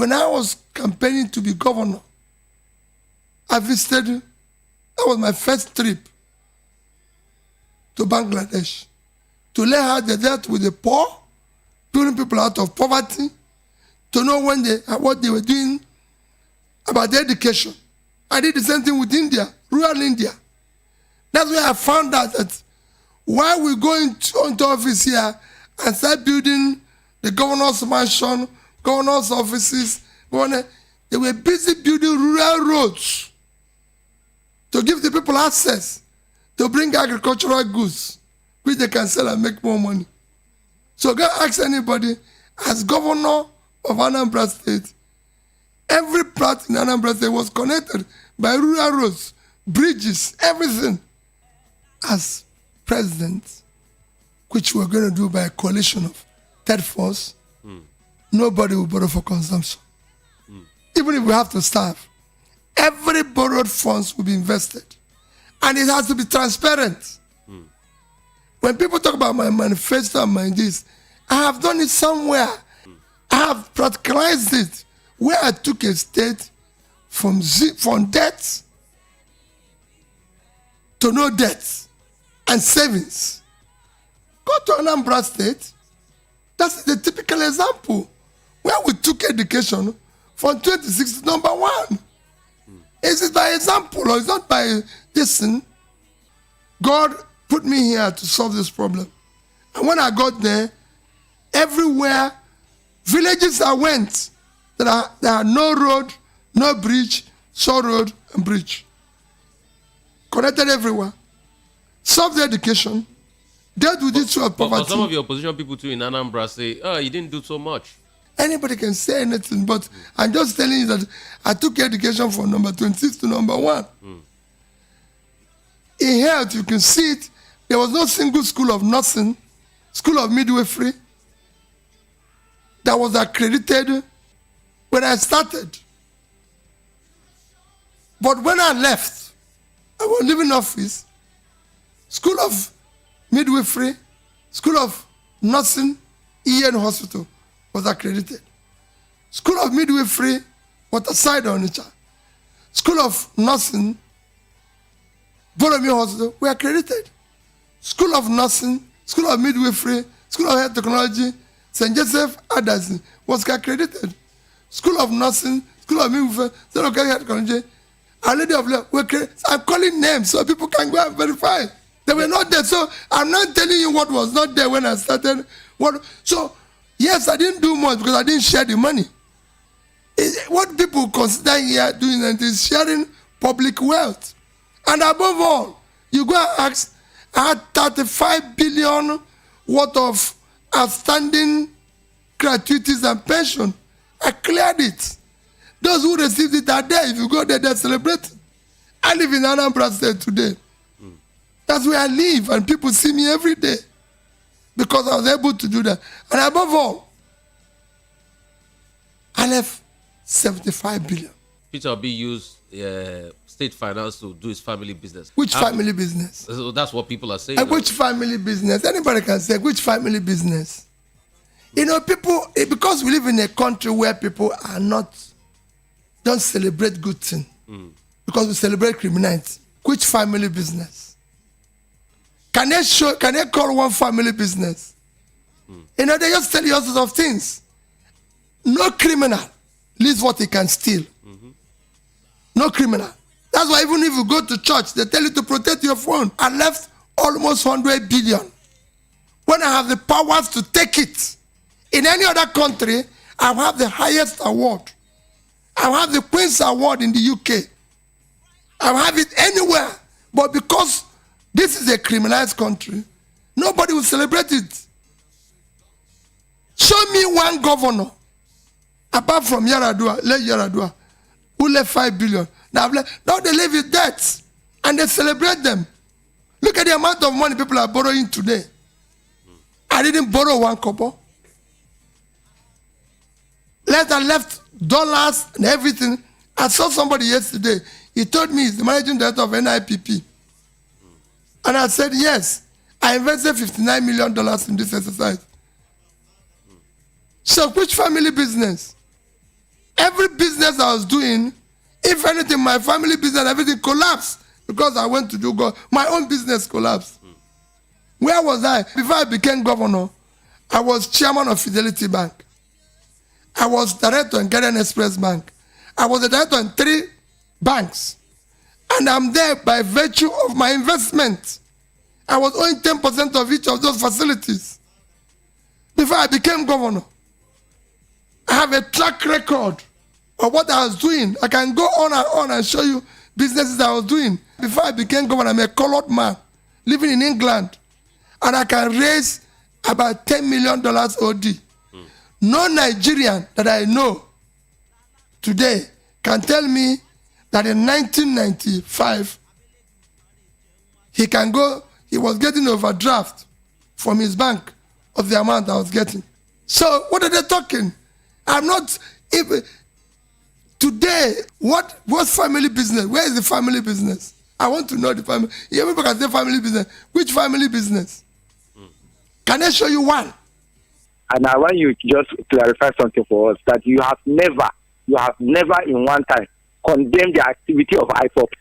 When I was campaigning to be governor, I visited, that was my first trip to Bangladesh, to learn how they dealt with the poor, pulling people out of poverty, to know what they were doing about their education. I did the same thing with India, rural India. That's where I found out that while we go into office here and start building the governor's mansion, governor's offices, they were busy building rural roads to give the people access to bring agricultural goods, which they can sell and make more money. So go ask anybody, as governor of Anambra State, every part in Anambra State was connected by rural roads, bridges, everything. As president, which we're going to do by a coalition of third force, nobody will borrow for consumption. Even if we have to starve, every borrowed funds will be invested. And it has to be transparent. When people talk about my manifesto and my this, I have done it somewhere. I have practicalized it, where I took a state from debt to no debt and savings. Go to Anambra State. That's the typical example where we took education from 26 to number 1. Is it by example or is not by this thing? God put me here to solve this problem. And when I got there, everywhere, villages I went, there are no road, no bridge, shore road and bridge. Connected everywhere. Solved the education, dealt with issue of poverty. But some of your opposition people too in Anambra say, oh, you didn't do so much. Anybody can say anything, but I'm just telling you that I took education from number 26 to number 1. In health, you can see it. There was no single school of nursing, school of midwifery that was accredited when I started. But when I left, I was leaving office, school of midwifery, school of nursing, EN hospital was accredited. School of midwifery, Waterside Onitsha. School of nursing, Boromir Hospital, were accredited. School of nursing, school of midwifery, school of health technology, St. Joseph Adderson was accredited. School of nursing, school of midwifery, school of health technology, Our Lady of Love were accredited. I'm calling names so people can go and verify. They were not there. So I'm not telling you what was not there when I started. So yes, I didn't do much because I didn't share the money. What people consider here doing that is sharing public wealth. And above all, you go and ask, I had 35 billion worth of outstanding gratuities and pension. I cleared it. Those who received it are there. If you go there, they're celebrating. I live in Anambra State today. That's where I live, and people see me every day because I was able to do that. And above all, I left 75 billion. Peter Obi used state finance to do his family business. Which family business? So that's what people are saying. Which family business? Anybody can say, which family business? You know, people, because we live in a country where people don't celebrate good things. Because we celebrate criminality. Which family business? Can they call one family business? You know, they just tell you all sorts of things. No criminal leaves what he can steal. No criminal. That's why even if you go to church, they tell you to protect your phone. I left almost 100 billion. When I have the powers to take it, in any other country, I have the highest award. I have the Queen's Award in the UK. I have it anywhere. But because this is a criminalized country, nobody will celebrate it. Show me one governor, apart from Yaradua, who left 5 billion. Now they live with debts and they celebrate them. Look at the amount of money people are borrowing today. I didn't borrow one kobo. Left dollars and everything. I saw somebody yesterday. He told me he's the managing director of NIPP. And I said, yes, I invested $59 million in this exercise. So which family business? every business I was doing, if anything, my family business, everything collapsed because I went to do God. My own business collapsed. Where was I? Before I became governor, I was chairman of Fidelity Bank. I was director in Guardian Express Bank. I was the director in 3 banks. And I'm there by virtue of my investment. I was owing 10% of each of those facilities before I became governor. I have a track record of what I was doing. I can go on and show you businesses I was doing. Before I became governor, I'm a colored man living in England. And I can raise about $10 million OD. No Nigerian that I know today can tell me that in 1995, he was getting overdraft from his bank of the amount I was getting. So what are they talking? I'm not even today. What's family business? Where is the family business? I want to know the family. Everybody can say family business. Which family business? Can I show you one? And I want you to just clarify something for us, that you have never in one time condemned the activity of IPOP.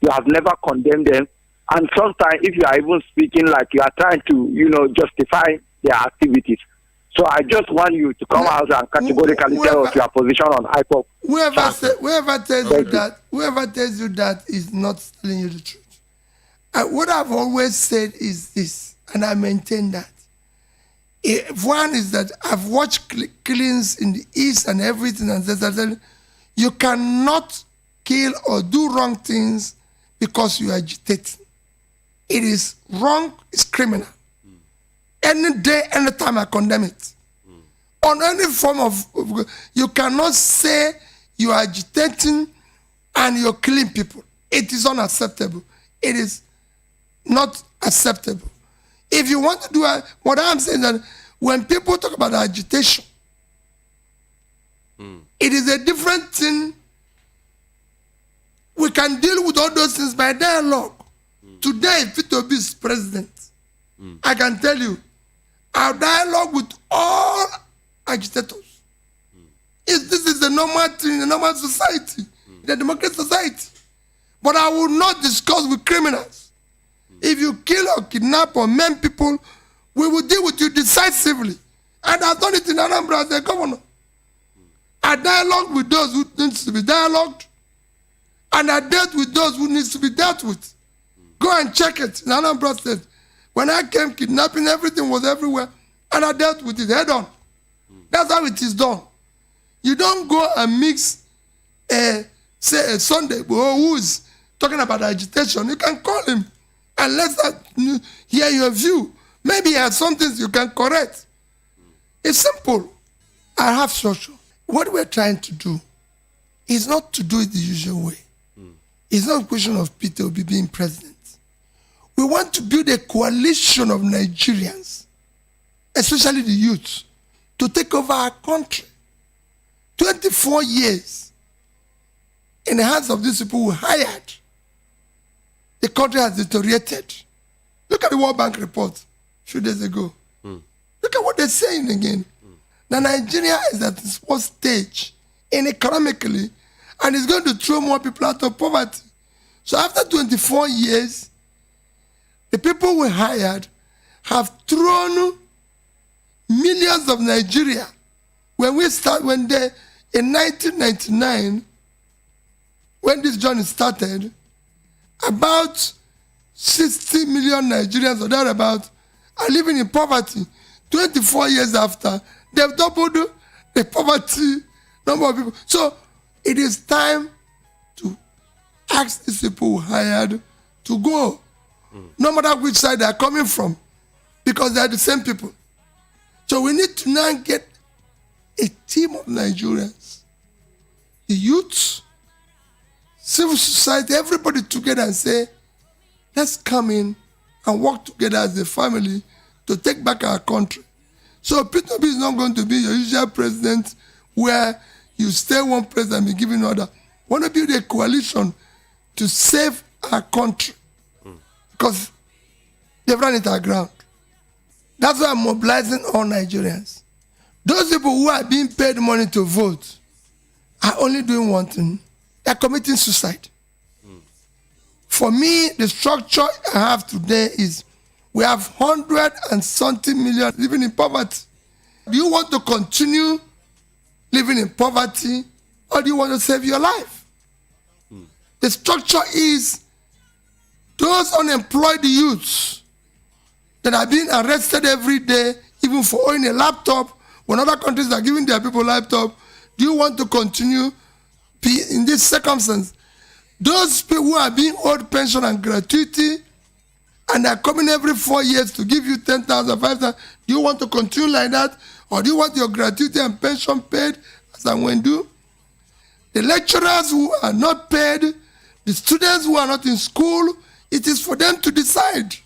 You have never condemned them. And sometimes if you are even speaking like you are trying to, justify their activities. So I just want you to come out and categorically tell us your position on IPOP. Whoever tells you that is not telling you the truth. What I've always said is this, and I maintain that. One is that I've watched killings in the East and everything, and you cannot kill or do wrong things because you agitate. It is wrong, it's criminal. Any day, any time I condemn it. On any form of, you cannot say you are agitating and you're killing people. It is unacceptable. It is not acceptable. If you want to do what I'm saying, that when people talk about agitation, it is a different thing. We can deal with all those things by dialogue. Today, if Tinubu is president, I can tell you, our dialogue with all agitators. This is the normal thing in a normal society, in a democratic society. But I will not discuss with criminals. If you kill or kidnap or maim people, we will deal with you decisively. And I've done it in Anambra as a governor. I dialogue with those who needs to be dialogued, and I dealt with those who needs to be dealt with. Go and check it in Anambra State. When I came kidnapping, everything was everywhere, and I dealt with it head on. That's how it is done. You don't go and mix, say a Sunday who is talking about agitation. You can call him and let us hear your view. Maybe he has some things you can correct. It's simple. I have social. What we're trying to do is not to do it the usual way. It's not a question of Peter Obi being president. We want to build a coalition of Nigerians, especially the youth, to take over our country. 24 years in the hands of these people who hired. The country has deteriorated. Look at the World Bank report a few days ago. Look at what they're saying again. Now Nigeria is at its worst stage economically, and it's going to throw more people out of poverty. So after 24 years, the people we hired have thrown millions of Nigeria. In 1999, when this journey started, about 60 million Nigerians or thereabout are living in poverty. 24 years after, they've doubled the poverty number of people. So it is time to ask these people who hired to go, no matter which side they are coming from, because they are the same people. So we need to now get a team of Nigerians, the youth, civil society, everybody together and say, let's come in and work together as a family to take back our country. So Peter Obi is not going to be your usual president where you stay one place and be given order. We want to build a coalition to save our country because they've run it aground. That's why I'm mobilizing all Nigerians. Those people who are being paid money to vote, are only doing one thing. They are committing suicide. For me, the structure I have today is we have 100 and something million living in poverty. Do you want to continue living in poverty, or do you want to save your life? The structure is those unemployed youths that are being arrested every day, even for owning a laptop, when other countries are giving their people laptop. Do you want to continue be in this circumstance? Those people who are being owed pension and gratuity and are coming every 4 years to give you 10,000, 5,000, do you want to continue like that? Or do you want your gratuity and pension paid as and when due? The lecturers who are not paid, the students who are not in school, it is for them to decide.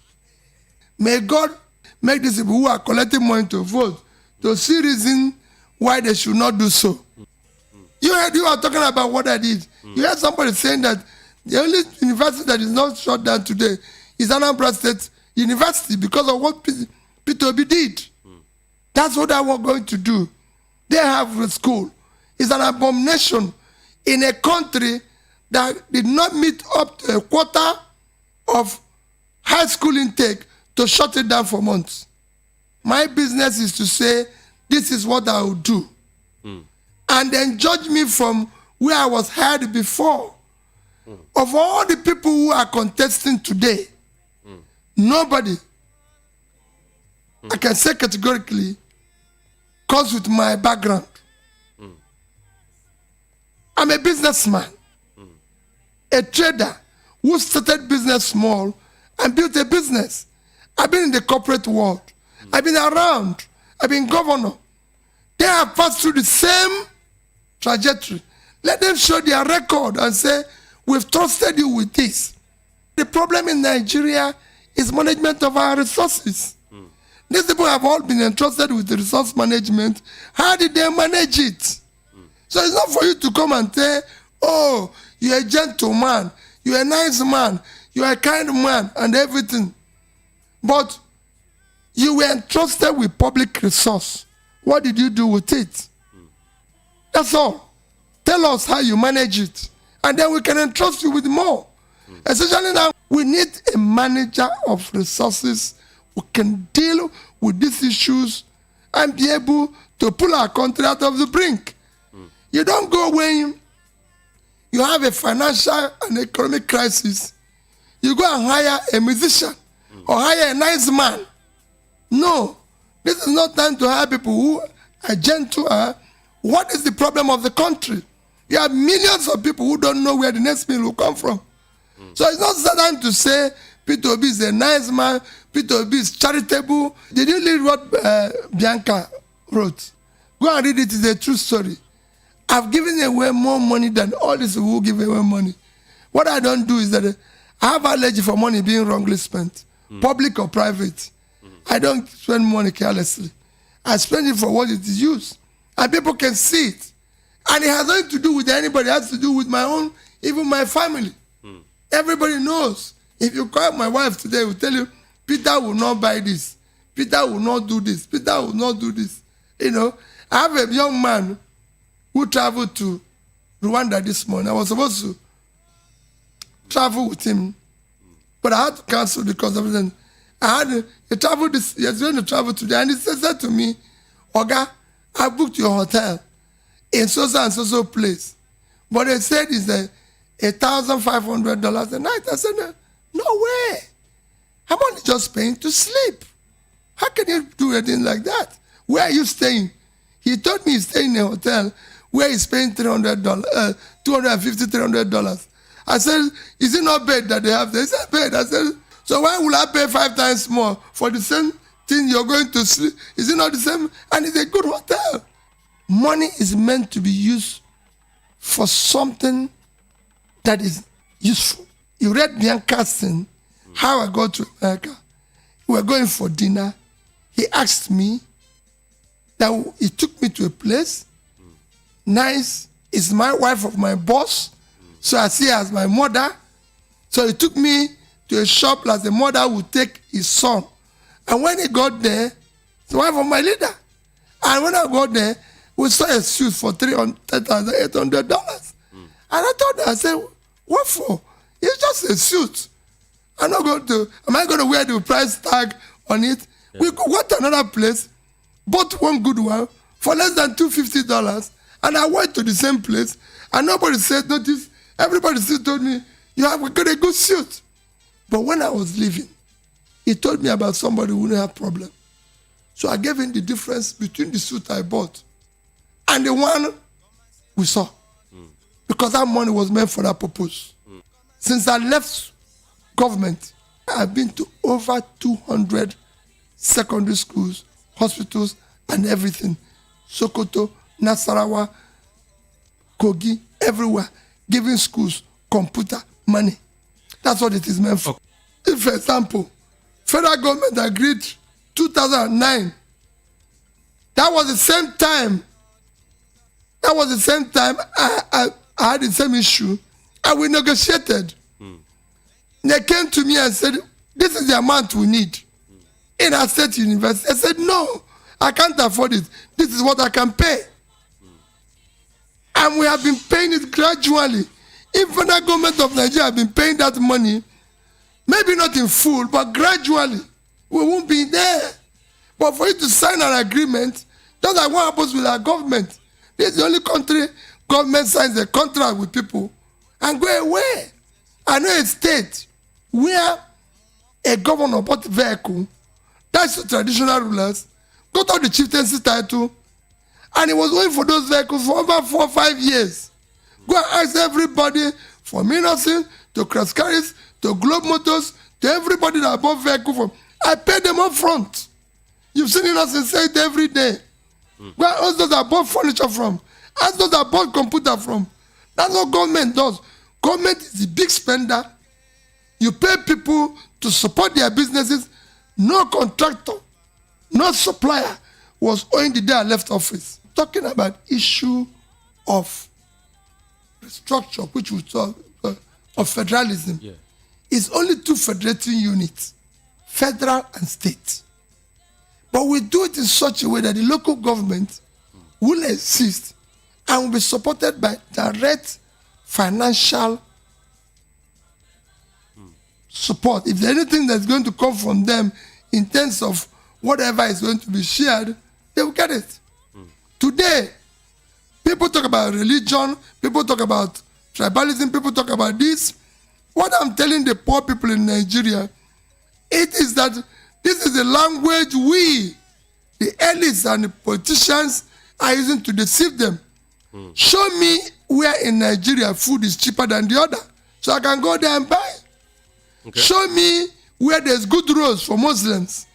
May God make these people who are collecting money to vote to see reason why they should not do so. You are talking about what I did. You heard somebody saying that the only university that is not shut down today is Anambra State University because of what Peter Obi did. That's what I was going to do. They have a school. It's an abomination in a country that did not meet up to a quarter of high school intake to shut it down for months. My business is to say, this is what I will do. And then judge me from where I was heard before. Of all the people who are contesting today, nobody, I can say categorically, comes with my background. I'm a businessman, a trader who started business small and built a business. I've been in the corporate world. I've been around. I've been governor. They have passed through the same trajectory. Let them show their record and say, we've trusted you with this. The problem in Nigeria is management of our resources. These people have all been entrusted with the resource management. How did they manage it? So it's not for you to come and say, oh, you're a gentleman, you're a nice man, you're a kind man, and everything. But you were entrusted with public resource. What did you do with it? That's all. Tell us how you manage it. And then we can entrust you with more. Especially now, we need a manager of resources who can deal with these issues and be able to pull our country out of the brink. You don't go when you have a financial and economic crisis. You go and hire a musician or hire a nice man. No, this is not time to hire people who are gentle. What is the problem of the country? You have millions of people who don't know where the next meal will come from. So it's not time to say Peter Obi is a nice man, Peter Obi is charitable. Did you read what Bianca wrote? Go and read it. It's a true story. I've given away more money than all these who give away money. What I don't do is that I have allergy for money being wrongly spent, public or private. I don't spend money carelessly. I spend it for what it is used. And people can see it. And it has nothing to do with anybody. It has to do with my own, even my family. Everybody knows. If you call my wife today, will tell you, Peter will not buy this. Peter will not do this. Peter will not do this. You know, I have a young man who traveled to Rwanda this morning. I was supposed to travel with him, but I had to cancel because of it. He was going to travel today, and he said to me, Oga, I booked your hotel in so-so and so-so place. But they said it's $1,500 a night. I said, no way. I'm only just paying to sleep. How can you do anything like that? Where are you staying? He told me he's staying in a hotel where he's paying $250, $300. I said, is it not bed that they have there? He said, bed. I said, so why will I pay 5 times more for the same thing you're going to sleep? Is it not the same? And it's a good hotel. Money is meant to be used for something that is useful. You read Bianca's thing, how I got to America. We were going for dinner. He asked me that he took me to a place. Nice. It's my wife of my boss. So I see her as my mother. So he took me to a shop like the mother would take his son. And when he got there, it's the wife of my leader. And when I got there, We saw a suit for $300,800. And I told her, I said, what for? It's just a suit. Am I going to wear the price tag on it? Yeah. We could go to another place, bought one good one for less than $250, and I went to the same place, and nobody said notice. Everybody still told me, you have got a good suit. But when I was leaving, he told me about somebody who didn't have problem. So I gave him the difference between the suit I bought and the one we saw. Because that money was meant for that purpose. Since I left government, I've been to over 200 secondary schools, hospitals, and everything. Sokoto, Nasarawa, Kogi, everywhere, giving schools computer money. That's what it is meant for. If, for example, federal government agreed 2009, that was the same time I had the same issue, and we negotiated. They came to me and said, this is the amount we need in our state university. I said, no, I can't afford it. This is what I can pay. And we have been paying it gradually. If the government of Nigeria have been paying that money, maybe not in full, but gradually, we won't be there. But for you to sign an agreement, just like what happens with our government. This is the only country government signs a contract with people and go away. I know a state where a governor bought a vehicle, that's the traditional rulers, got all the chieftaincy title, and he was waiting for those vehicles for over 4 or 5 years. Go and ask everybody, from Innocent to Cross Carries to Globe Motors to everybody that bought vehicle from. I paid them up front. You've seen Innocent say it every day. Go and ask those that bought furniture from. Ask those that bought computer from. That's what government does. Government is the big spender. You pay people to support their businesses. No contractor, no supplier was owing the day I left office. Talking about issue of structure, which we talk of federalism, is only 2 federating units, federal and state. But we do it in such a way that the local government will exist and will be supported by direct financial support. If there's anything that's going to come from them in terms of whatever is going to be shared, they will get it. Today, people talk about religion, people talk about tribalism, people talk about this. What I'm telling the poor people in Nigeria, it is that this is the language we, the elites and the politicians, are using to deceive them. Show me where in Nigeria food is cheaper than the other, so I can go there and buy. Okay. Show me where there's good roads for Muslims,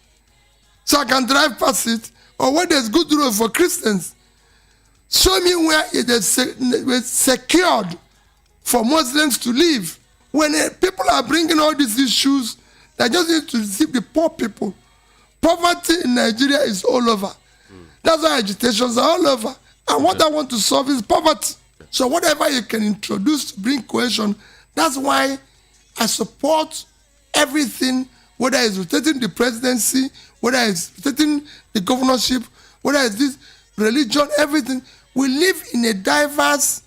so I can drive past it, or where there's good roads for Christians. Show me where it is secured for Muslims to live. When people are bringing all these issues, they just need to deceive the poor people. Poverty in Nigeria is all over. That's why agitations are all over. And what I want to solve is poverty. So whatever you can introduce to bring cohesion, that's why I support everything, whether it's rotating the presidency, whether it's rotating the governorship, whether it's this religion, everything. We live in a diverse,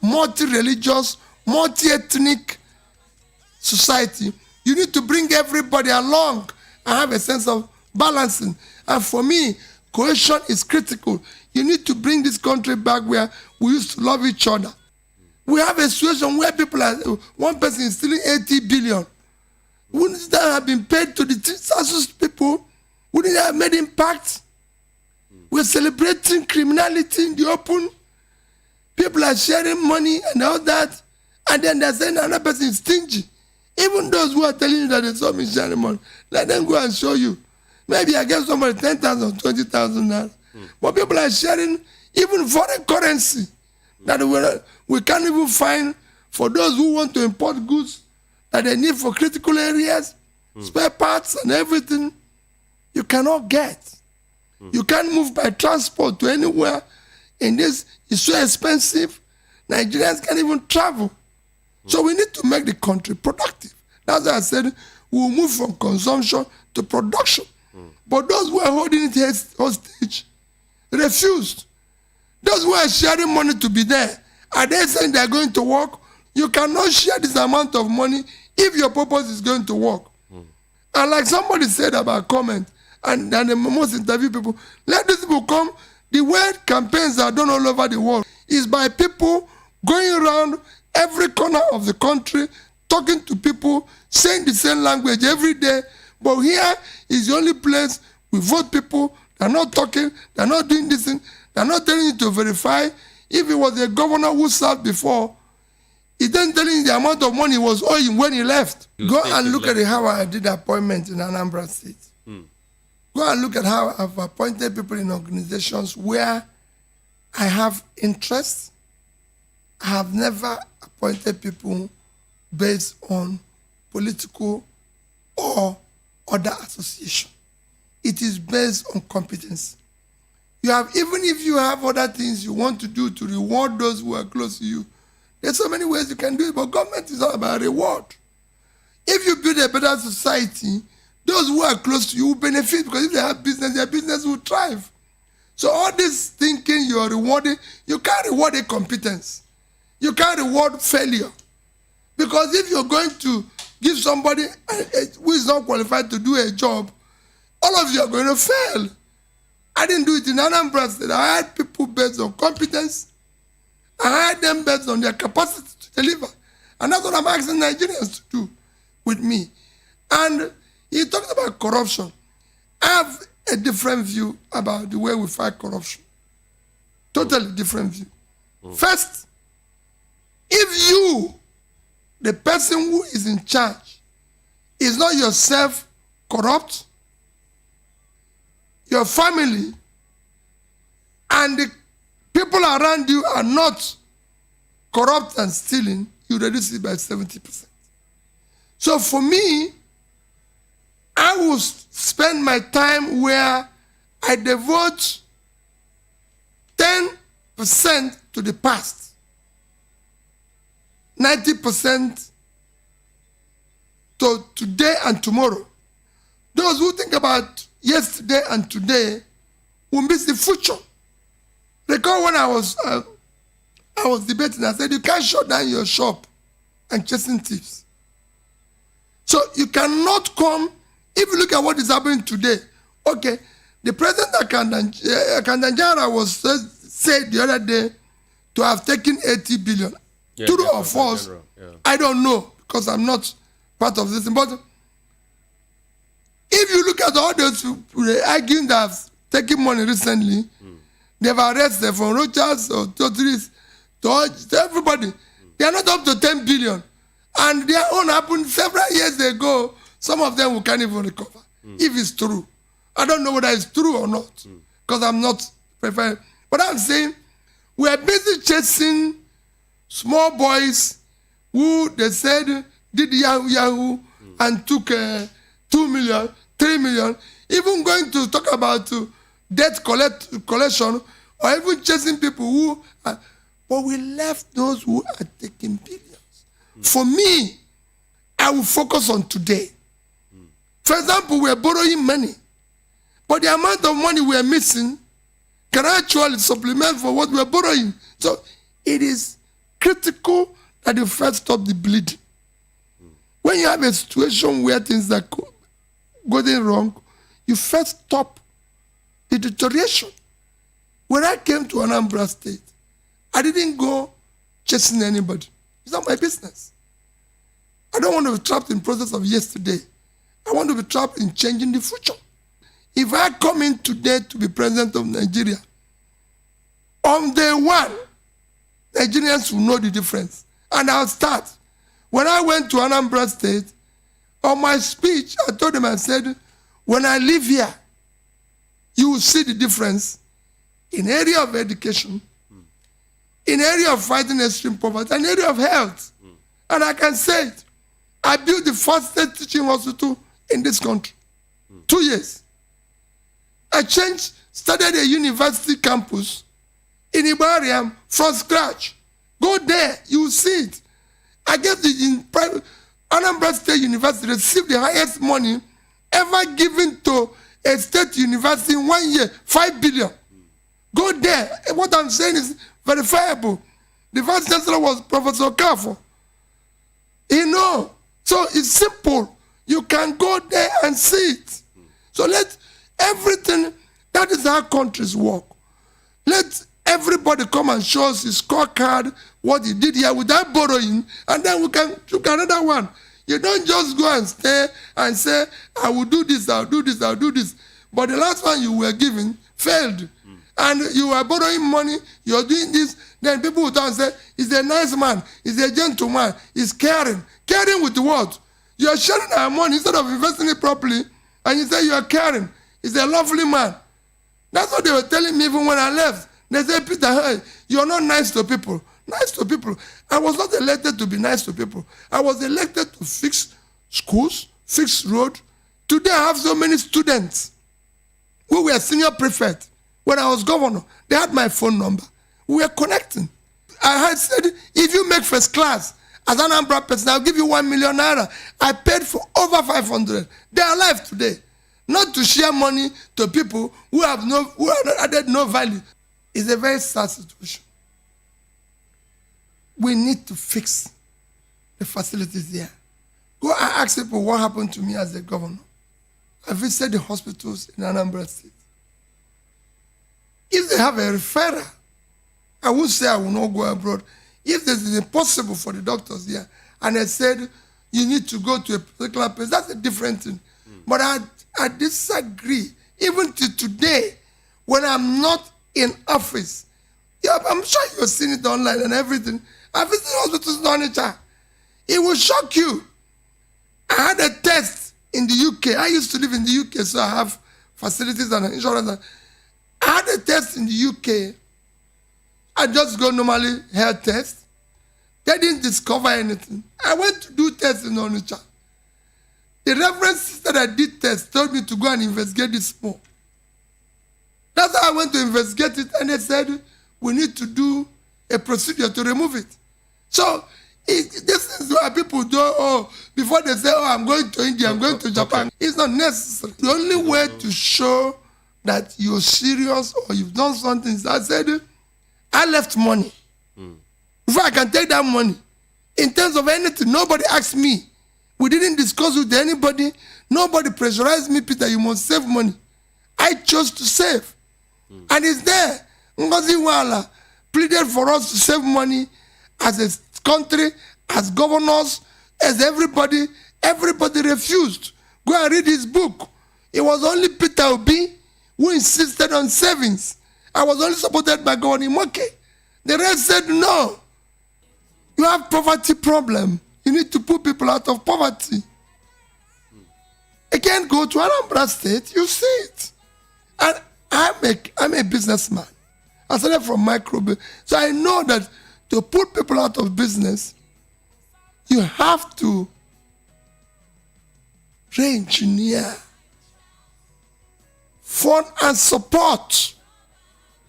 multi-religious, multi-ethnic society. You need to bring everybody along and have a sense of balancing. And for me, cohesion is critical. You need to bring this country back where we used to love each other. We have a situation where people are, one person is stealing 80 billion. Wouldn't that have been paid to the census people? Wouldn't that have made impact? We're celebrating criminality in the open. People are sharing money and all that. And then they're saying another person is stingy. Even those who are telling you that they saw me sharing money, let them go and show you. Maybe I gave somebody 10,000, 20,000 naira. But people are sharing even foreign currency that we can't even find for those who want to import goods that they need for critical areas, spare parts and everything. You cannot get. You can't move by transport to anywhere. In this, it's so expensive. Nigerians can't even travel. So we need to make the country productive. That's why I said we'll move from consumption to production. But those who are holding it hostage refused. Those who are sharing money to be there, are they saying they are going to work? You cannot share this amount of money if your purpose is going to work. And like somebody said about comment, and the most interview people, let these people come. The way campaigns are done all over the world is by people going around every corner of the country, talking to people, saying the same language every day. But here is the only place we vote people. They're not talking. They're not doing this thing. They're not telling you to verify. If it was a governor who served before, he didn't tell you the amount of money he was owing when he left. Go and look at how I did appointment in Anambra State. Go and look at how I've appointed people in organizations where I have interest. I have never appointed people based on political or other association. It is based on competence. You have, even if you have other things you want to do to reward those who are close to you, there's so many ways you can do it, but government is all about reward. If you build a better society, those who are close to you will benefit, because if they have business, their business will thrive. So all this thinking you are rewarding, you can't reward a competence. You can't reward failure. Because if you're going to give somebody who is not qualified to do a job, all of you are going to fail. I didn't do it in Anambra State. I had people based on competence. I had them based on their capacity to deliver. And that's what I'm asking Nigerians to do with me. And he talked about corruption. I have a different view about the way we fight corruption. Totally different view. First, if you, the person who is in charge, is not yourself corrupt, your family and the people around you are not corrupt and stealing, you reduce it by 70%. So for me, I will spend my time where I devote 10% to the past, 90% to today and tomorrow. Those who think about yesterday and today will miss the future. Recall when I was debating, I said, you can't shut down your shop and chasing thieves. So you cannot come, if you look at what is happening today, okay, the president of Kandanjara was said the other day to have taken 80 billion. Yeah, True or false, I don't know, because I'm not part of this. But if you look at all those people arguing that have taken money recently, they've arrested from Rochas or Totris to everybody. They are not up to 10 billion. And their own happened several years ago. Some of them we can't even recover, if it's true. I don't know whether it's true or not, because I'm not prepared. But I'm saying we are busy chasing small boys who they said did Yahoo and took 2 million, 3 million, even going to talk about debt collection, or even chasing people who are, but we left those who are taking billions. For me, I will focus on today. For example, we are borrowing money, but the amount of money we are missing can actually supplement for what we are borrowing. So it is critical that you first stop the bleeding. When you have a situation where things are going wrong, you first stop the deterioration. When I came to Anambra State, I didn't go chasing anybody. It's not my business. I don't want to be trapped in the process of yesterday. I want to be trapped in changing the future. If I come in today to be president of Nigeria, on day one, Nigerians will know the difference. And I'll start. When I went to Anambra State, on my speech, I told them, I said, when I live here, you will see the difference in area of education, in area of fighting extreme poverty, and area of health. And I can say it. I built the first state teaching hospital in this country. 2 years. I started a university campus in Ibariam from scratch. Go there, you will see it. I guess in private, Anambra State University received the highest money ever given to a state university in 1 year, 5 billion. Go there. What I'm saying is verifiable. The Vice Chancellor was Professor Kafo. You know. So it's simple. You can go there and see it. So let everything, that is how countries work. Let everybody come and show us his scorecard, what he did here without borrowing, and then we can look at another one. You don't just go and stay and say, I will do this, I'll do this, I'll do this. But the last one you were given failed. And you are borrowing money, you're doing this, then people will come and say, he's a nice man, he's a gentleman, he's caring. Caring with what? You're sharing our money instead of investing it properly, and you say you are caring. He's a lovely man. That's what they were telling me even when I left. They said, Peter, hey, you're not nice to people. Nice to people. I was not elected to be nice to people. I was elected to fix schools, fix roads. Today I have so many students who were senior prefect. When I was governor, they had my phone number. We were connecting. I had said, if you make first class, as an Anambra person, I'll give you 1 million naira. I paid for over 500. They are alive today. Not to share money to people who have added no value. It's a very sad situation. We need to fix the facilities there. Go and ask people what happened to me as a governor. I visited the hospitals in Anambra State. If they have a referral, I would say I will not go abroad. If it is impossible for the doctors here, and they said you need to go to a particular place, that's a different thing. But I disagree. Even to today, when I'm not in office, yeah, I'm sure you've seen it online and everything. I visited hospitals in Onitsha. It will shock you. I had a test in the UK. I used to live in the UK, so I have facilities and insurance. I had a test in the UK. I just go normally health test. They didn't discover anything. I went to do tests in Onitsha. The reverend sister that did test told me to go and investigate this more. That's how I went to investigate it, and they said, we need to do a procedure to remove it. So, this is why people do, before they say, I'm going to India, I'm going to Japan. It's not necessary. The only way to show that you're serious or you've done something is I said, I left money. Before I can take that money, in terms of anything, nobody asked me. We didn't discuss with anybody. Nobody pressurized me, Peter, you must save money. I chose to save. And it's there. Ngozi Wala pleaded for us to save money as a country, as governors, as everybody. Everybody refused. Go and read his book. It was only Peter Obi who insisted on savings. I was only supported by Governor Moke. The rest said, no. You have poverty problem. You need to put people out of poverty. Again, go to Anambra State, you see it. And I'm a businessman. I started from micro. So I know that to put people out of business, you have to re-engineer, fund and support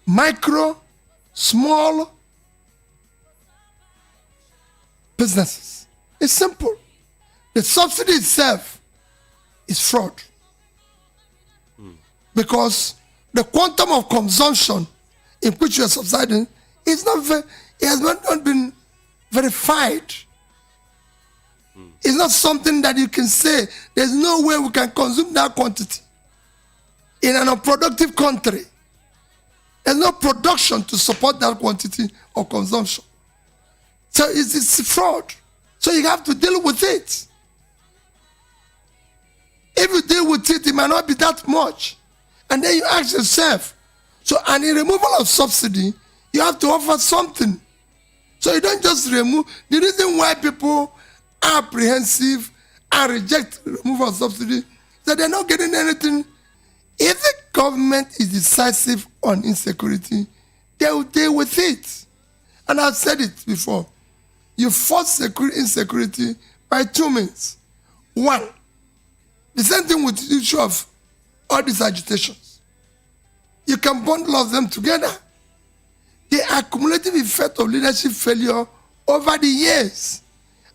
micro, small businesses. It's simple. The subsidy itself is fraud. Because the quantum of consumption in which you are subsidizing is it has not been verified. It's not something that you can say, there's no way we can consume that quantity in an unproductive country. There's no production to support that quantity of consumption. So it's fraud. So you have to deal with it. If you deal with it, it might not be that much. And then you ask yourself, so and in removal of subsidy, you have to offer something. So you don't just remove. The reason why people are apprehensive and reject removal of subsidy is that they're not getting anything. If the government is decisive on insecurity, they will deal with it. And I've said it before. You force insecurity by two means. One, the same thing with the issue of all these agitations. You can bundle all of them together. The accumulative effect of leadership failure over the years.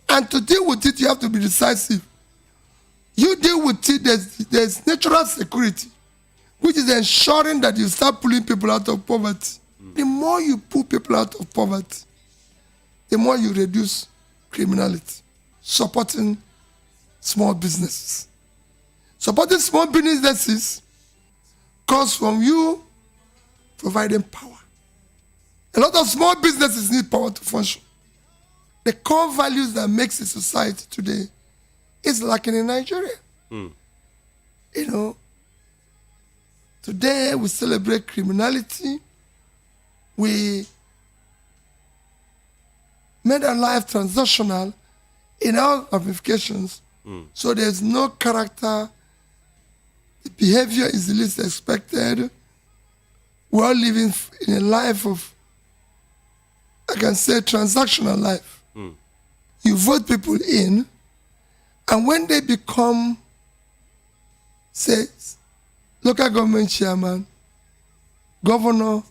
And to deal with it, you have to be decisive. You deal with it, there's natural security. which is ensuring that you start pulling people out of poverty. The more you pull people out of poverty, the more you reduce criminality. Supporting small businesses. Supporting small businesses comes from you providing power. A lot of small businesses need power to function. The core values that makes a society today is lacking in Nigeria. You know, today we celebrate criminality. We made our life transactional in our ramifications. So there's no character. The behavior is the least expected. We're all living in a life of, I can say, transactional life. You vote people in, and when they become, say, local government chairman, governor,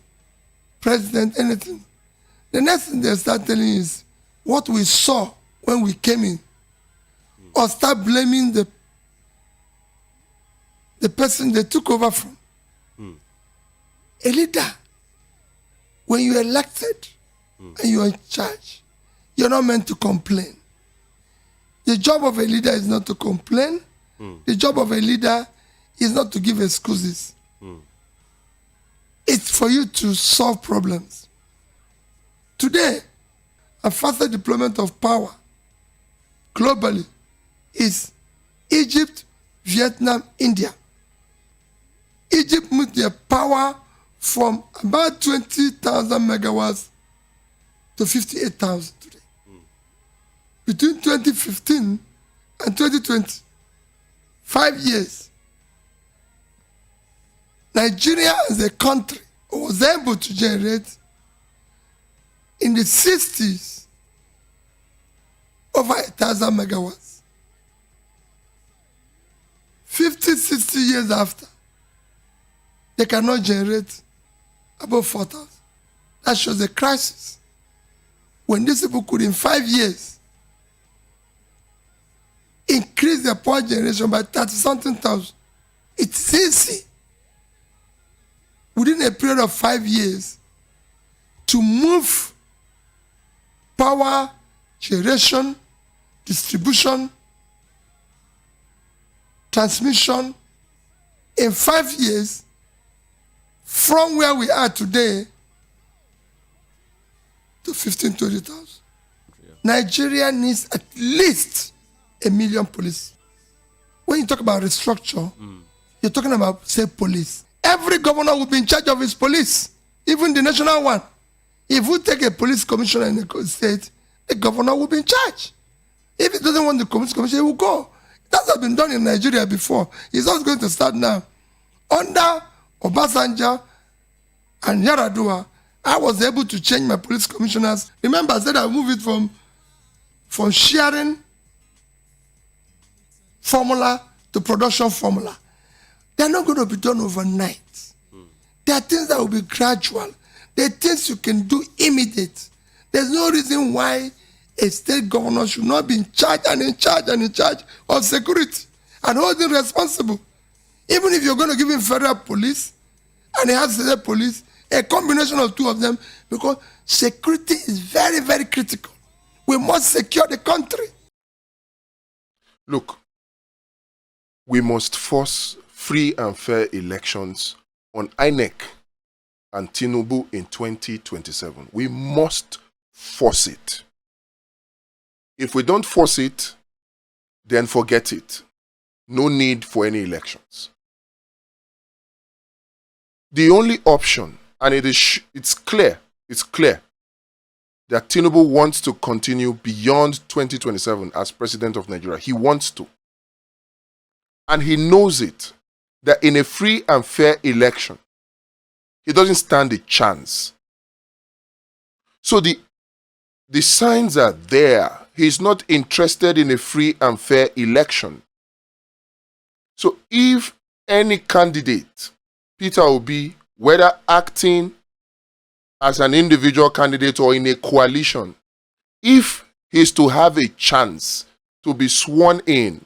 president, anything, the next thing they start telling you is what we saw when we came in, or start blaming the person they took over from. A leader, when you're elected and you're in charge, you're not meant to complain. The job of a leader is not to complain. The job of a leader is not to give excuses. It's for you to solve problems. Today, a faster deployment of power globally is Egypt, Vietnam, India. Egypt moved their power from about 20,000 megawatts to 58,000 today. Between 2015 and 2020, 5 years, Nigeria as a country was able to generate in the 60s over 1,000 megawatts. 50, 60 years after, they cannot generate above 4,000. That shows a crisis. When these people could, in 5 years, increase their power generation by 30-something thousand, it's easy, within a period of 5 years, to move power generation, distribution, transmission in 5 years from where we are today to 15,000-20,000. Nigeria needs at least 1 million police. When you talk about restructure, you're talking about, say, police. Every governor will be in charge of his police, even the national one. If we take a police commissioner in a state, the governor will be in charge. If he doesn't want the police commissioner, he will go. That has been done in Nigeria before. It's not going to start now. Under Obasanjo and Yaradua, I was able to change my police commissioners. Remember, I said I moved it from sharing formula to production formula. They're not going to be done overnight. There are things that will be gradual. There are things you can do immediate. There's no reason why a state governor should not be in charge of security and holding responsible. Even if you're going to give him federal police and he has state police, a combination of two of them, because security is very, very critical. We must secure the country. Look, we must force free and fair elections on INEC and Tinubu in 2027. We must force it. If we don't force it, then forget it. No need for any elections. The only option, and it's clear that Tinubu wants to continue beyond 2027 as president of Nigeria. He wants to. And he knows it, that in a free and fair election, he doesn't stand a chance. So the signs are there. He's not interested in a free and fair election. So if any candidate, Peter Obi, whether acting as an individual candidate or in a coalition, if he's to have a chance to be sworn in,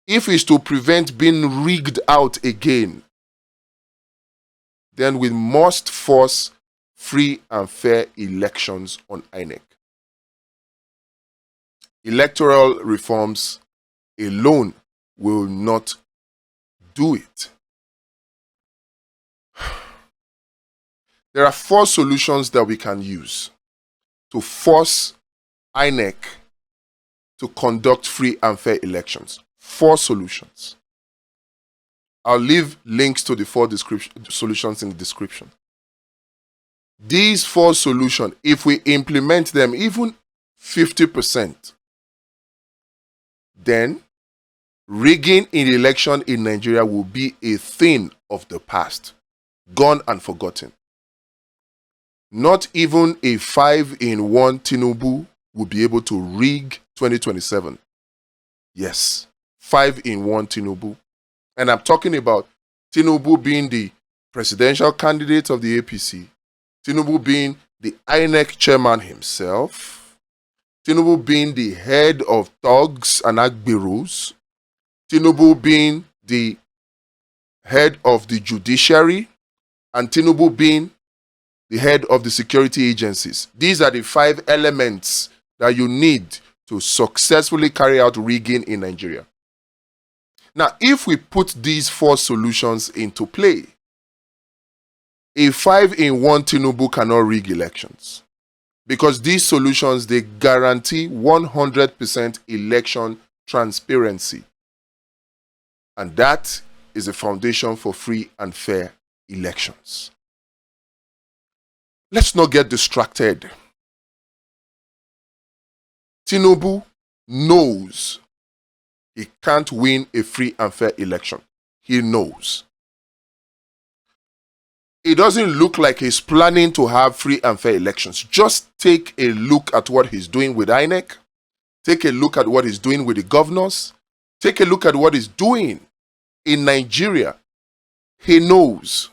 if he's to prevent being rigged out again, then we must force free and fair elections on INEC. Electoral reforms alone will not do it. There are 4 solutions that we can use to force INEC to conduct free and fair elections. 4 solutions. I'll leave links to the 4 solutions in the description. These 4 solutions, if we implement them even 50%, then rigging in election in Nigeria will be a thing of the past, gone and forgotten. Not even a 5-in-1 Tinubu will be able to rig 2027. Yes, 5-in-1 Tinubu. And I'm talking about Tinubu being the presidential candidate of the APC, Tinubu being the INEC chairman himself, Tinubu being the head of thugs and agberos, Tinubu being the head of the judiciary, and Tinubu being the head of the security agencies. These are the 5 elements that you need to successfully carry out rigging in Nigeria. Now, if we put these 4 solutions into play, a 5-in-1 Tinubu cannot rig elections, because these solutions, they guarantee 100% election transparency. And that is the foundation for free and fair elections. Let's not get distracted. Tinubu knows he can't win a free and fair election. He knows. It doesn't look like he's planning to have free and fair elections. Just take a look at what he's doing with INEC. Take a look at what he's doing with the governors. Take a look at what he's doing in Nigeria. He knows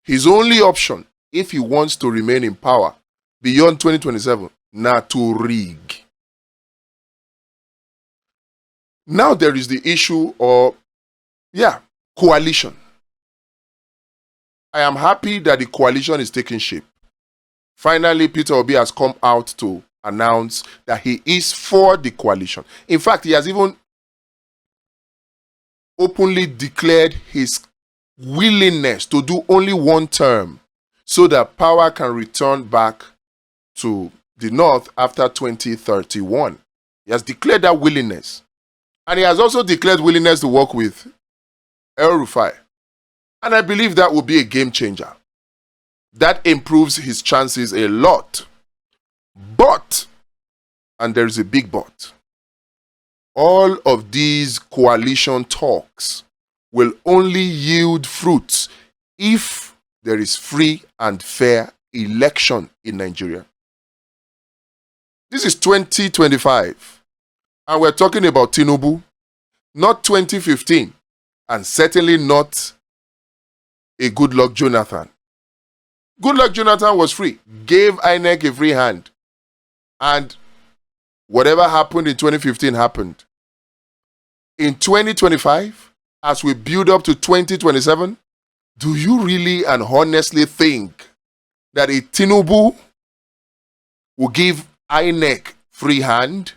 his only option, if he wants to remain in power beyond 2027, now to rig. Now there is the issue of, coalition. I am happy that the coalition is taking shape. Finally, Peter Obi has come out to announce that he is for the coalition. In fact, he has even openly declared his willingness to do only 1 term so that power can return back to the North after 2031. He has declared that willingness. And he has also declared willingness to work with El-Rufai. And I believe that will be a game changer. That improves his chances a lot. But, and there is a big but, all of these coalition talks will only yield fruits if there is free and fair election in Nigeria. This is 2025, and we're talking about Tinubu, not 2015, and certainly not a Goodluck Jonathan. Goodluck Jonathan was free, gave INEC a free hand, and whatever happened in 2015 happened. In 2025, as we build up to 2027, do you really and honestly think that a Tinubu will give INEC free hand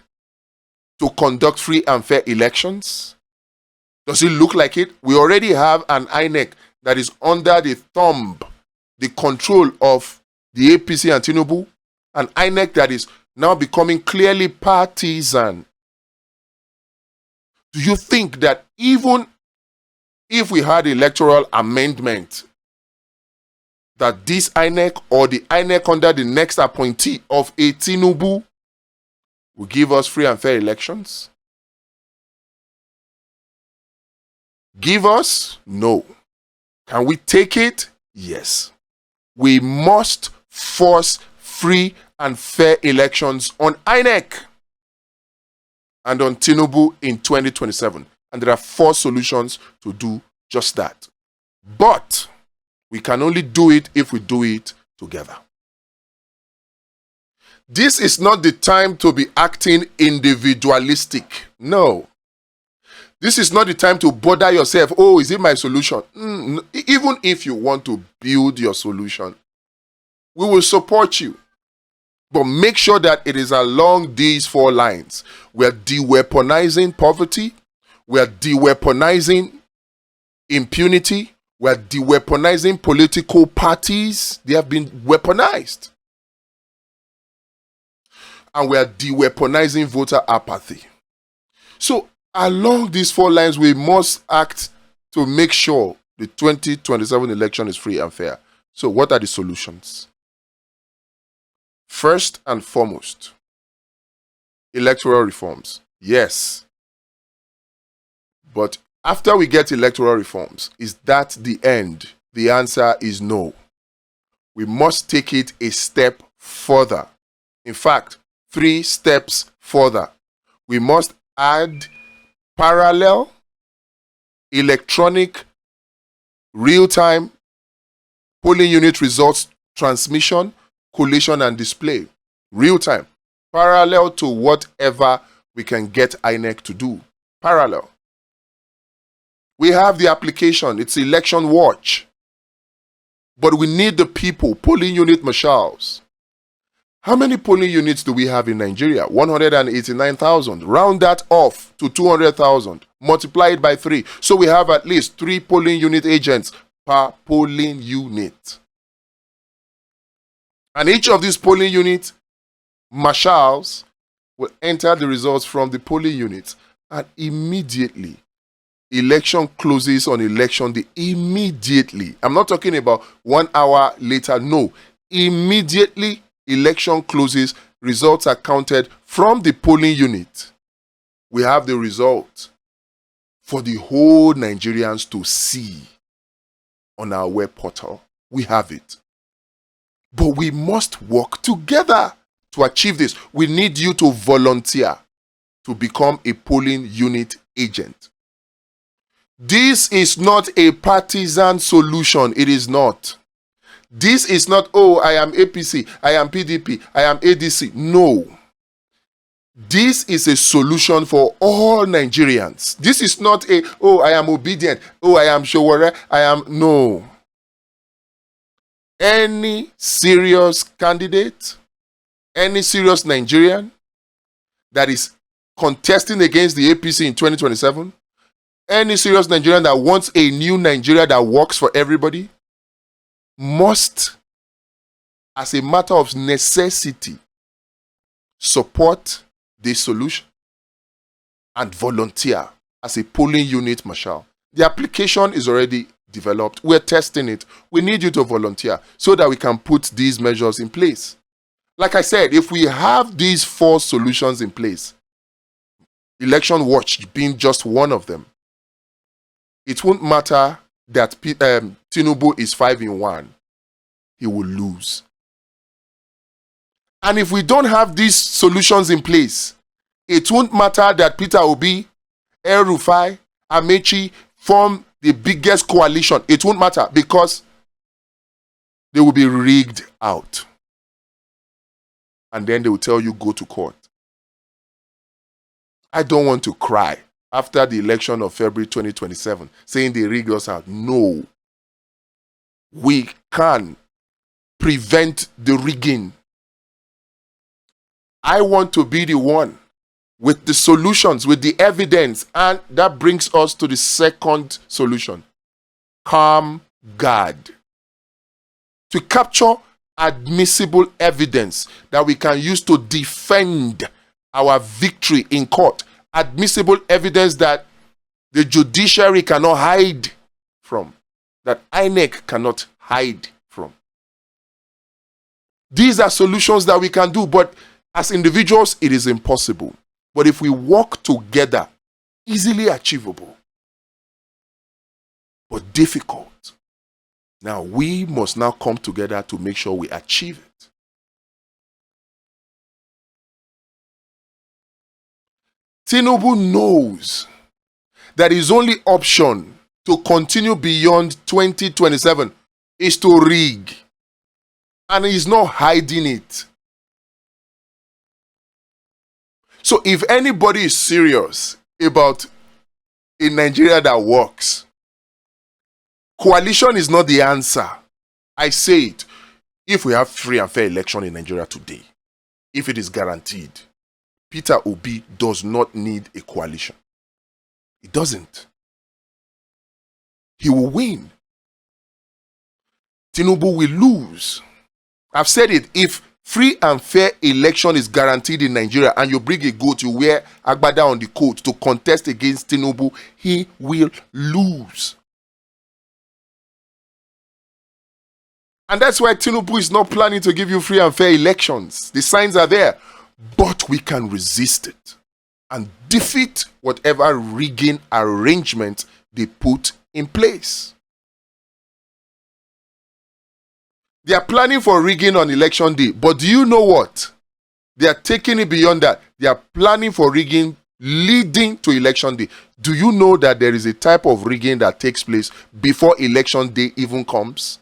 to conduct free and fair elections? Does it look like it? We already have an INEC that is under the thumb, the control of the APC and Tinubu, an INEC that is now becoming clearly partisan. Do you think that even if we had electoral amendment, that this INEC or the INEC under the next appointee of a Tinubu will give us free and fair elections? Give us? No. Can we take it? Yes. We must force free and fair elections on INEC and on Tinubu in 2027. And there are 4 solutions to do just that. But we can only do it if we do it together. This is not the time to be acting individualistic. No. This is not the time to bother yourself. Oh, is it my solution? Even if you want to build your solution, we will support you. But make sure that it is along these 4 lines. We are de-weaponizing poverty. We are de-weaponizing impunity. We are de-weaponizing political parties. They have been weaponized. And we are de-weaponizing voter apathy. So along these 4 lines, we must act to make sure the 2027 election is free and fair. So what are the solutions? First and foremost, electoral reforms. Yes. But after we get electoral reforms, is that the end? The answer is no. We must take it a step further. In fact, 3 steps further. We must add parallel, electronic, real-time polling unit results transmission, collation, and display. Real-time. Parallel to whatever we can get INEC to do. Parallel. We have the application. It's Election Watch. But we need the people, polling unit marshals. How many polling units do we have in Nigeria? 189,000. Round that off to 200,000. Multiply it by 3. So we have at least 3 polling unit agents per polling unit. And each of these polling unit marshals will enter the results from the polling units. And immediately, election closes on election day. Immediately. I'm not talking about 1 hour later. No. Immediately, election closes, results are counted from the polling unit. We have the result for the whole Nigerians to see on our web portal. We have it. But we must work together to achieve this. We need you to volunteer to become a polling unit agent. This is not a partisan solution. It is not. This is not, oh, I am APC, I am PDP, I am ADC. No. This is a solution for all Nigerians. This is not a, oh, I am Obidient, oh, I am Showore, I am, no. Any serious candidate, any serious Nigerian that is contesting against the APC in 2027, any serious Nigerian that wants a new Nigeria that works for everybody, must, as a matter of necessity, support the solution and volunteer as a polling unit marshal. The application is already developed. We're testing it. We need you to volunteer so that we can put these measures in place. Like I said, if we have these 4 solutions in place, Election Watch being just one of them, it won't matter that Tinubu is 5 in 1. He will lose. And if we don't have these solutions in place, it won't matter that Peter Obi, El-Rufai, Amechi form the biggest coalition. It won't matter because they will be rigged out. And then they will tell you, go to court. I don't want to cry after the election of February 2027, saying they rigged us out. No. We can prevent the rigging. I want to be the one with the solutions, with the evidence. And that brings us to the second solution. Calm guard. To capture admissible evidence that we can use to defend our victory in court. Admissible evidence that the judiciary cannot hide from, that INEC cannot hide from. These are solutions that we can do, but as individuals, it is impossible. But if we work together, easily achievable, but difficult. Now, we must now come together to make sure we achieve it. Tinubu knows that his only option to continue beyond 2027 is to rig. And he's not hiding it. So if anybody is serious about in Nigeria that works. Coalition is not the answer. I say it. If we have free and fair election in Nigeria today, if it is guaranteed, Peter Obi does not need a coalition. He doesn't. He will win. Tinubu will lose. I've said it. If free and fair election is guaranteed in Nigeria and you bring a goat, you wear agbada on the coat to contest against Tinubu, he will lose. And that's why Tinubu is not planning to give you free and fair elections. The signs are there. But we can resist it and defeat whatever rigging arrangement they put in place. They are planning for rigging on election day. But do you know what? They are taking it beyond that. They are planning for rigging leading to election day. Do you know that there is a type of rigging that takes place before election day even comes?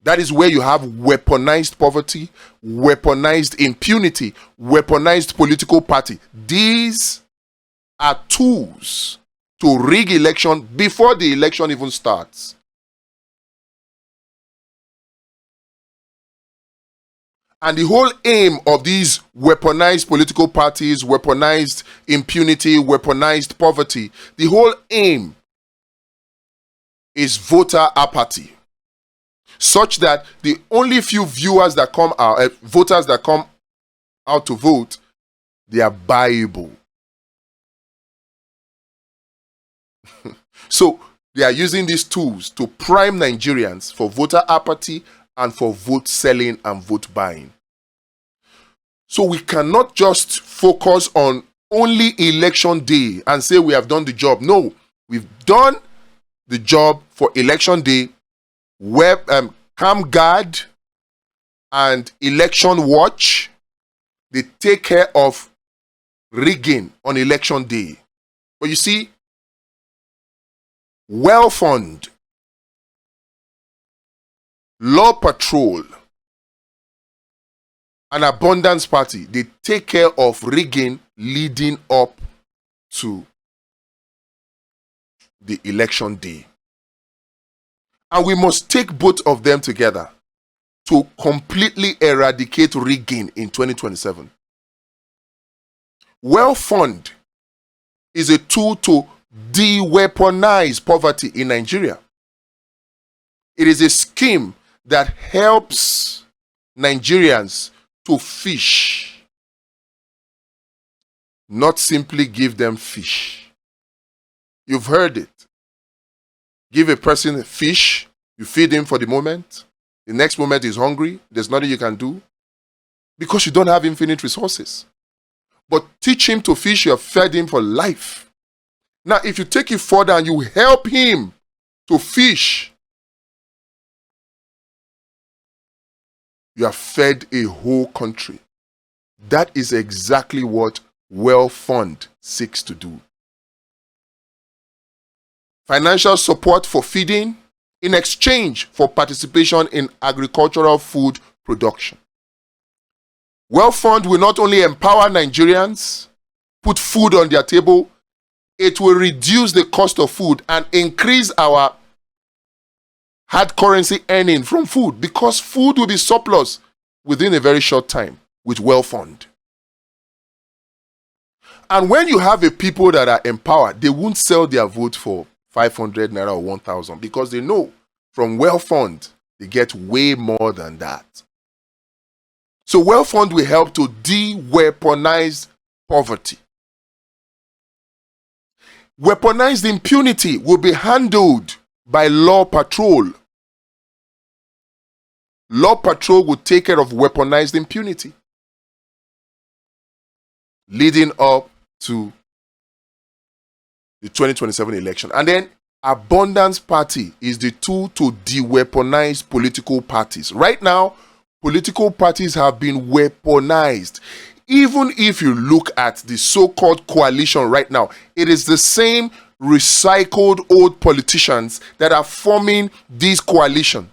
That is where you have weaponized poverty, weaponized impunity, weaponized political party. These are tools to rig election before the election even starts. And the whole aim of these weaponized political parties, weaponized impunity, weaponized poverty, the whole aim is voter apathy. Such that the only few viewers that come out, voters that come out to vote, they are buyable. So they are using these tools to prime Nigerians for voter apathy and for vote selling and vote buying. So we cannot just focus on only election day and say we have done the job. No, we've done the job for election day. Camp Guard and Election Watch, they take care of rigging on election day. But you see, Well Fund, Law Patrol, and Abundance Party, they take care of rigging leading up to the election day. And we must take both of them together to completely eradicate rigging in 2027. Well Fund is a tool to de-weaponize poverty in Nigeria. It is a scheme that helps Nigerians to fish, not simply give them fish. You've heard it. Give a person a fish, you feed him for the moment. The next moment he's hungry, there's nothing you can do because you don't have infinite resources. But teach him to fish, you have fed him for life. Now, if you take it further and you help him to fish, you have fed a whole country. That is exactly what Well Fund seeks to do. Financial support for feeding in exchange for participation in agricultural food production. Well Fund will not only empower Nigerians, put food on their table, it will reduce the cost of food and increase our hard currency earning from food because food will be surplus within a very short time with Well Fund. And when you have a people that are empowered, they won't sell their vote for 500 Naira or 1,000 because they know from Well Fund they get way more than that. So Well Fund will help to de-weaponize poverty. Weaponized impunity will be handled by Law Patrol. Law Patrol will take care of weaponized impunity leading up to the 2027 election. And then Abundance Party is the tool to de-weaponize political parties. Right now, political parties have been weaponized. Even if you look at the so-called coalition right now, it is the same recycled old politicians that are forming this coalition.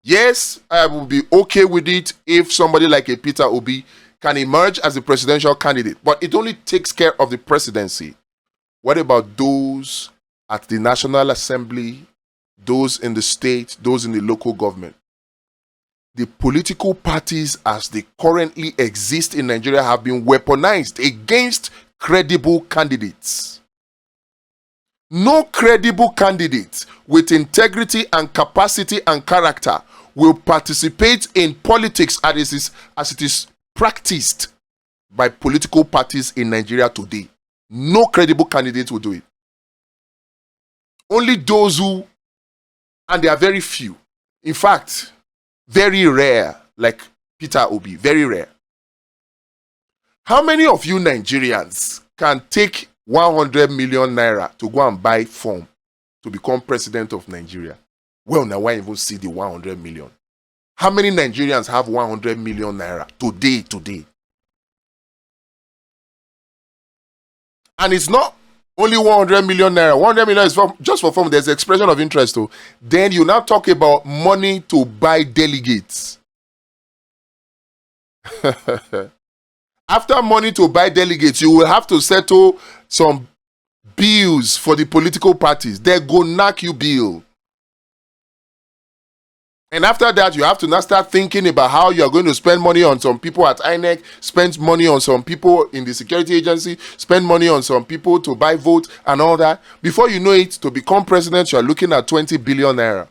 Yes, I will be okay with it if somebody like a Peter Obi can emerge as a presidential candidate, but it only takes care of the presidency. What about those at the National Assembly, those in the state, those in the local government? The political parties as they currently exist in Nigeria have been weaponized against credible candidates. No credible candidate with integrity and capacity and character will participate in politics as it is practiced by political parties in Nigeria today. No credible candidate will do it. Only those who, and they are very few, in fact, very rare, like Peter Obi, very rare. How many of you Nigerians can take 100 million naira to go and buy form to become president of Nigeria? Well, now why even see the 100 million? How many Nigerians have 100 million naira today? And it's not only 100 million naira. 100 million is just for form. There's expression of interest too. Then you now talk about money to buy delegates. After money to buy delegates, you will have to settle some bills for the political parties. They go knock you bill. And after that, you have to now start thinking about how you are going to spend money on some people at INEC, spend money on some people in the security agency, spend money on some people to buy votes and all that. Before you know it, to become president, you are looking at 20 billion naira.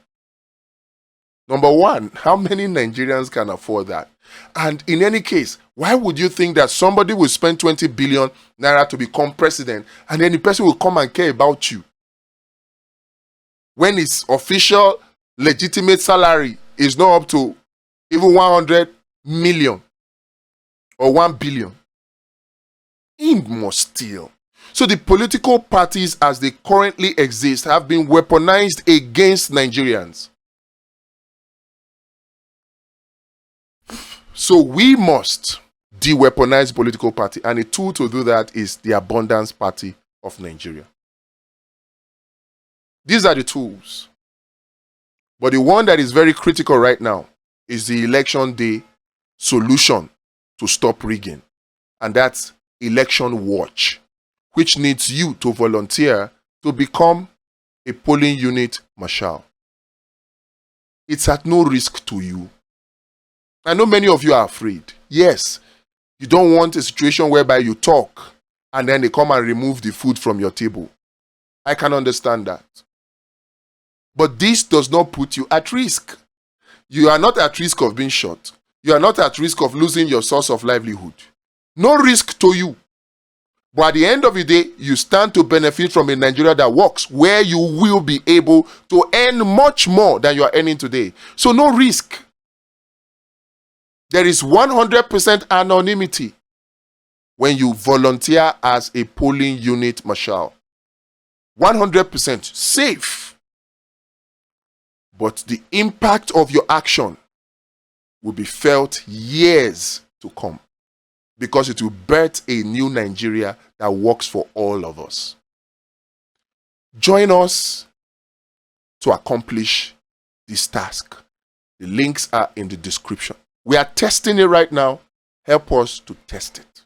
Number one, how many Nigerians can afford that? And in any case, why would you think that somebody will spend 20 billion naira to become president and then the person will come and care about you? When his official legitimate salary is not up to even 100 million or 1 billion. He must steal. So the political parties as they currently exist have been weaponized against Nigerians. So we must de-weaponize political party, and a tool to do that is the Abundance Party of Nigeria. These are the tools. But the one that is very critical right now is the election day solution to stop rigging. And that's Election Watch, which needs you to volunteer to become a polling unit marshal. It's at no risk to you. I know many of you are afraid. Yes, you don't want a situation whereby you talk and then they come and remove the food from your table. I can understand that. But this does not put you at risk. You are not at risk of being shot. You are not at risk of losing your source of livelihood. No risk to you. But at the end of the day, you stand to benefit from a Nigeria that works, where you will be able to earn much more than you are earning today. So no risk. There is 100% anonymity when you volunteer as a polling unit marshal. 100% safe. But the impact of your action will be felt years to come, because it will birth a new Nigeria that works for all of us. Join us to accomplish this task. The links are in the description. We are testing it right now. Help us to test it.